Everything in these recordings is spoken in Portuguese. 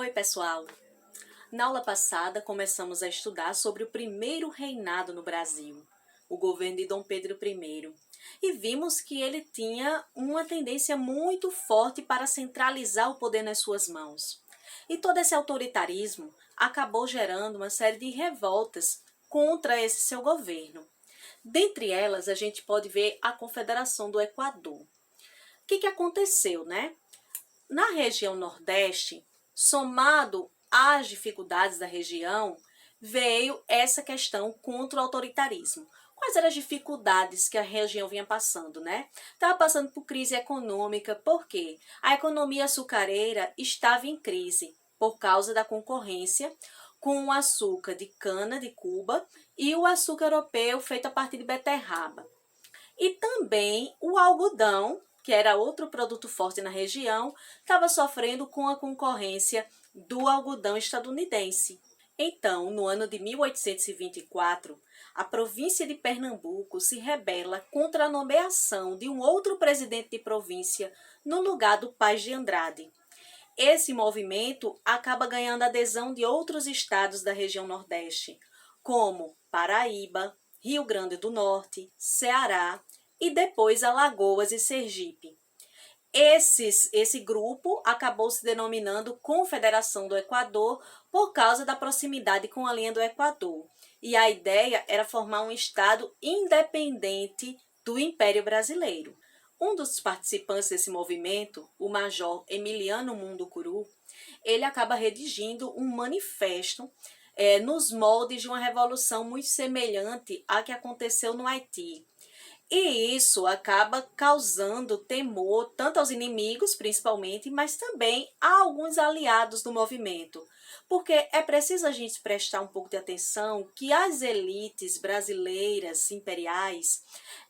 Oi, pessoal! Na aula passada, começamos a estudar sobre o primeiro reinado no Brasil, o governo de Dom Pedro I, e vimos que ele tinha uma tendência muito forte para centralizar o poder nas suas mãos. E todo esse autoritarismo acabou gerando uma série de revoltas contra esse seu governo. Dentre elas, a gente pode ver a Confederação do Equador. O que aconteceu, né? Na região Nordeste, somado às dificuldades da região, veio essa questão contra o autoritarismo. Quais eram as dificuldades que a região vinha passando, né? Estava passando por crise econômica, porque a economia açucareira estava em crise por causa da concorrência com o açúcar de cana de Cuba e o açúcar europeu feito a partir de beterraba. E também o algodão, que era outro produto forte na região, estava sofrendo com a concorrência do algodão estadunidense. Então, no ano de 1824, a província de Pernambuco se rebela contra a nomeação de um outro presidente de província no lugar do Paz de Andrade. Esse movimento acaba ganhando adesão de outros estados da região Nordeste, como Paraíba, Rio Grande do Norte, Ceará e depois Alagoas e Sergipe. Esse grupo acabou se denominando Confederação do Equador por causa da proximidade com a linha do Equador. E a ideia era formar um estado independente do Império Brasileiro. Um dos participantes desse movimento, o major Emiliano Munducuru, ele acaba redigindo um manifesto nos moldes de uma revolução muito semelhante à que aconteceu no Haiti. E isso acaba causando temor tanto aos inimigos, principalmente, mas também a alguns aliados do movimento. Porque é preciso a gente prestar um pouco de atenção que as elites brasileiras imperiais,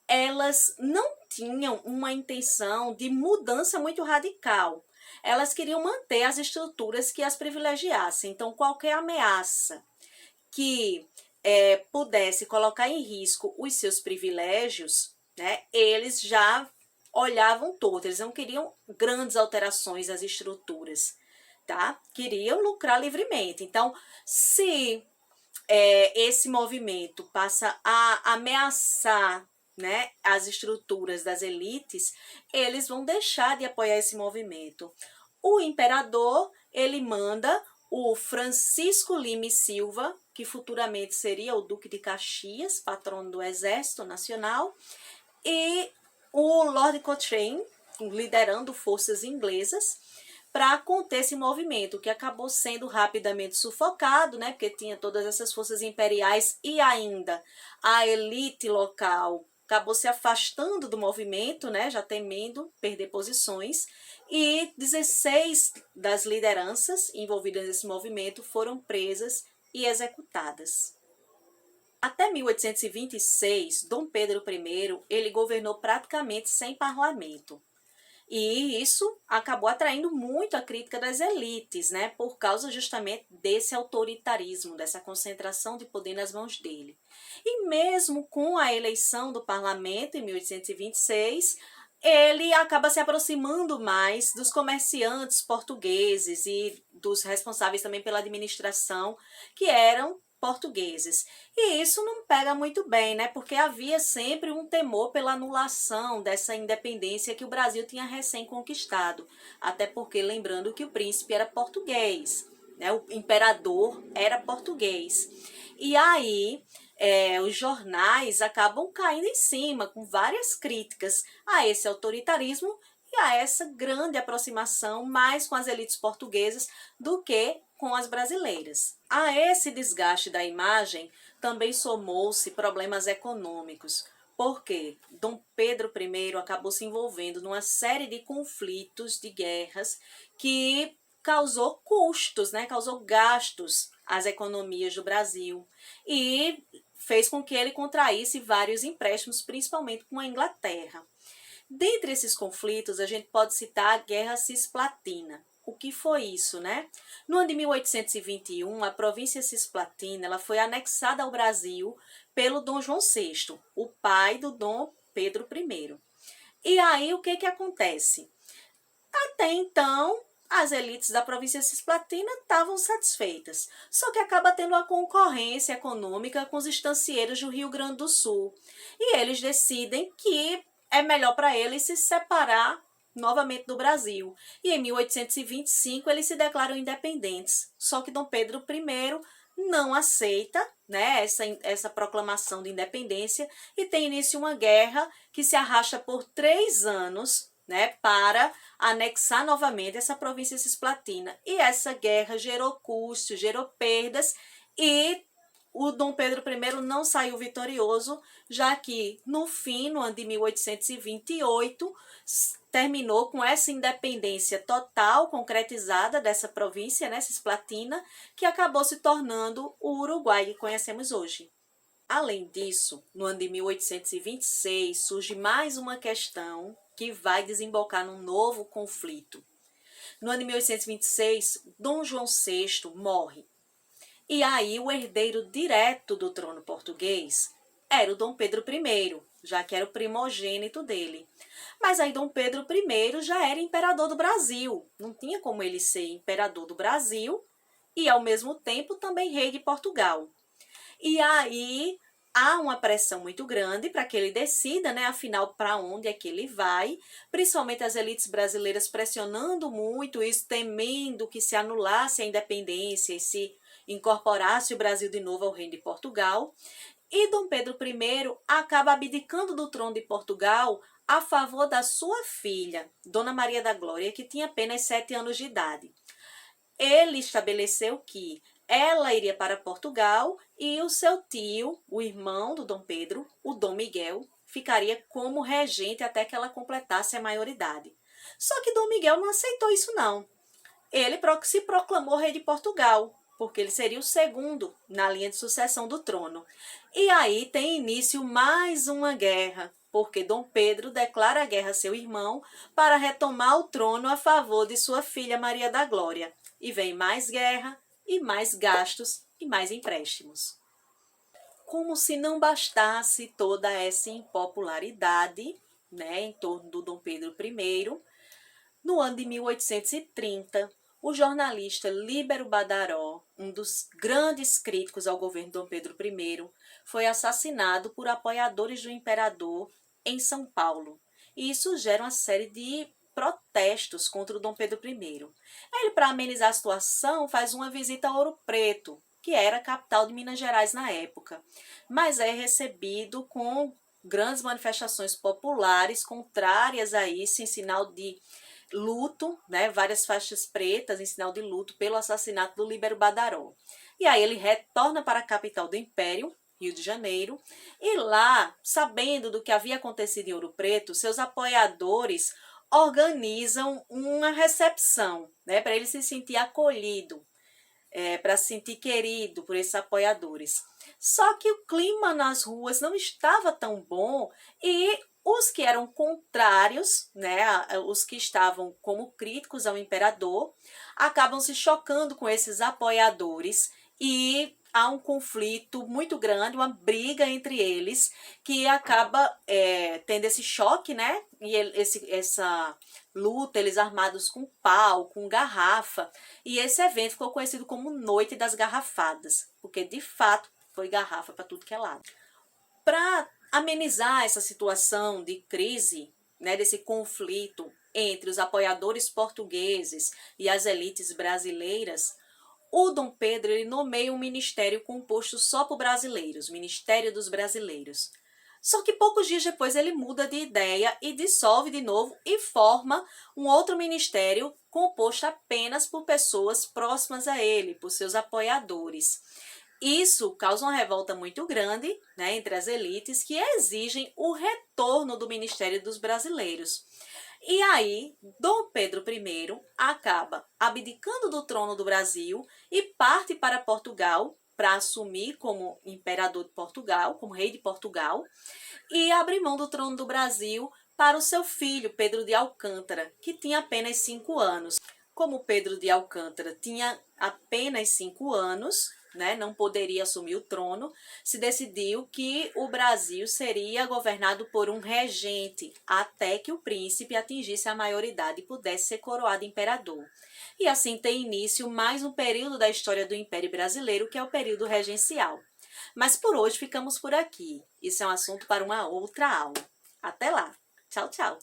elas não tinham uma intenção de mudança muito radical. Elas queriam manter as estruturas que as privilegiassem. Então, qualquer ameaça que pudesse colocar em risco os seus privilégios, né, eles já olhavam torto, eles não queriam grandes alterações nas estruturas, tá? Queriam lucrar livremente. Então, se esse movimento passa a ameaçar, né, as estruturas das elites, eles vão deixar de apoiar esse movimento. O imperador, ele manda o Francisco Lima e Silva, que futuramente seria o Duque de Caxias, patrono do Exército Nacional, e o Lord Cochrane, liderando forças inglesas, para conter esse movimento, que acabou sendo rapidamente sufocado, né, porque tinha todas essas forças imperiais e ainda a elite local acabou se afastando do movimento, né, já temendo perder posições, e 16 das lideranças envolvidas nesse movimento foram presas e executadas. Até 1826, Dom Pedro I, ele governou praticamente sem parlamento. E isso acabou atraindo muito a crítica das elites, né, por causa justamente desse autoritarismo, dessa concentração de poder nas mãos dele. E mesmo com a eleição do parlamento em 1826, ele acaba se aproximando mais dos comerciantes portugueses e dos responsáveis também pela administração, que eram portugueses. E isso não pega muito bem, né? Porque havia sempre um temor pela anulação dessa independência que o Brasil tinha recém-conquistado. Até porque, lembrando que o príncipe era português, né? O imperador era português. E aí, os jornais acabam caindo em cima com várias críticas a esse autoritarismo e a essa grande aproximação mais com as elites portuguesas do que com as brasileiras. A esse desgaste da imagem também somou-se problemas econômicos, porque Dom Pedro I acabou se envolvendo numa série de conflitos, de guerras, que causou custos, né? Causou gastos às economias do Brasil e fez com que ele contraísse vários empréstimos, principalmente com a Inglaterra. Dentre esses conflitos, a gente pode citar a Guerra Cisplatina. O que foi isso, né? No ano de 1821, a província cisplatina ela foi anexada ao Brasil pelo Dom João VI, o pai do Dom Pedro I. E aí, o que acontece? Até então, as elites da província cisplatina estavam satisfeitas, só que acaba tendo uma concorrência econômica com os estancieiros do Rio Grande do Sul. E eles decidem que é melhor para eles se separar novamente do Brasil. E em 1825 eles se declaram independentes, só que Dom Pedro I não aceita, né, essa proclamação de independência e tem início uma guerra que se arrasta por 3 anos, né, para anexar novamente essa província cisplatina. E essa guerra gerou custos, gerou perdas e o Dom Pedro I não saiu vitorioso, já que no fim, no ano de 1828, terminou com essa independência total, concretizada dessa província, né, cisplatina, que acabou se tornando o Uruguai que conhecemos hoje. Além disso, no ano de 1826, surge mais uma questão que vai desembocar num novo conflito. No ano de 1826, Dom João VI morre. E aí o herdeiro direto do trono português era o Dom Pedro I, já que era o primogênito dele. Mas aí Dom Pedro I já era imperador do Brasil. Não tinha como ele ser imperador do Brasil e, ao mesmo tempo, também rei de Portugal. E aí há uma pressão muito grande para que ele decida, né, afinal, para onde é que ele vai, principalmente as elites brasileiras pressionando muito isso, temendo que se anulasse a independência e se incorporasse o Brasil de novo ao reino de Portugal. E Dom Pedro I acaba abdicando do trono de Portugal a favor da sua filha, Dona Maria da Glória, que tinha apenas 7 anos de idade. Ele estabeleceu que ela iria para Portugal e o seu tio, o irmão do Dom Pedro, o Dom Miguel, ficaria como regente até que ela completasse a maioridade. Só que Dom Miguel não aceitou isso não. Ele se proclamou rei de Portugal, porque ele seria o segundo na linha de sucessão do trono. E aí tem início mais uma guerra, porque Dom Pedro declara a guerra a seu irmão para retomar o trono a favor de sua filha Maria da Glória. E vem mais guerra, e mais gastos, e mais empréstimos. Como se não bastasse toda essa impopularidade, né, em torno do Dom Pedro I, no ano de 1830, o jornalista Líbero Badaró, um dos grandes críticos ao governo de Dom Pedro I, foi assassinado por apoiadores do imperador em São Paulo. E isso gera uma série de protestos contra o Dom Pedro I. Ele, para amenizar a situação, faz uma visita a Ouro Preto, que era a capital de Minas Gerais na época, mas é recebido com grandes manifestações populares contrárias a isso, em sinal de luto, né, várias faixas pretas em sinal de luto pelo assassinato do Líbero Badaró. E aí ele retorna para a capital do Império, Rio de Janeiro, e lá, sabendo do que havia acontecido em Ouro Preto, seus apoiadores organizam uma recepção, né, para ele se sentir acolhido, para se sentir querido por esses apoiadores. Só que o clima nas ruas não estava tão bom e os que eram contrários, né, os que estavam como críticos ao imperador, acabam se chocando com esses apoiadores e há um conflito muito grande, uma briga entre eles, que acaba tendo esse choque, né? E essa luta, eles armados com pau, com garrafa. E esse evento ficou conhecido como Noite das Garrafadas, porque de fato foi garrafa para tudo que é lado. Para amenizar essa situação de crise, né, desse conflito entre os apoiadores portugueses e as elites brasileiras, o Dom Pedro ele nomeia um ministério composto só por brasileiros, Ministério dos Brasileiros. Só que poucos dias depois ele muda de ideia e dissolve de novo e forma um outro ministério composto apenas por pessoas próximas a ele, por seus apoiadores. Isso causa uma revolta muito grande, né, entre as elites que exigem o retorno do Ministério dos Brasileiros. E aí, Dom Pedro I acaba abdicando do trono do Brasil e parte para Portugal para assumir como imperador de Portugal, como rei de Portugal, e abre mão do trono do Brasil para o seu filho, Pedro de Alcântara, que tinha apenas 5 anos. Como Pedro de Alcântara tinha apenas 5 anos, né, não poderia assumir o trono, se decidiu que o Brasil seria governado por um regente até que o príncipe atingisse a maioridade e pudesse ser coroado imperador. E assim tem início mais um período da história do Império Brasileiro, que é o período regencial. Mas por hoje ficamos por aqui. Isso é um assunto para uma outra aula. Até lá. Tchau, tchau.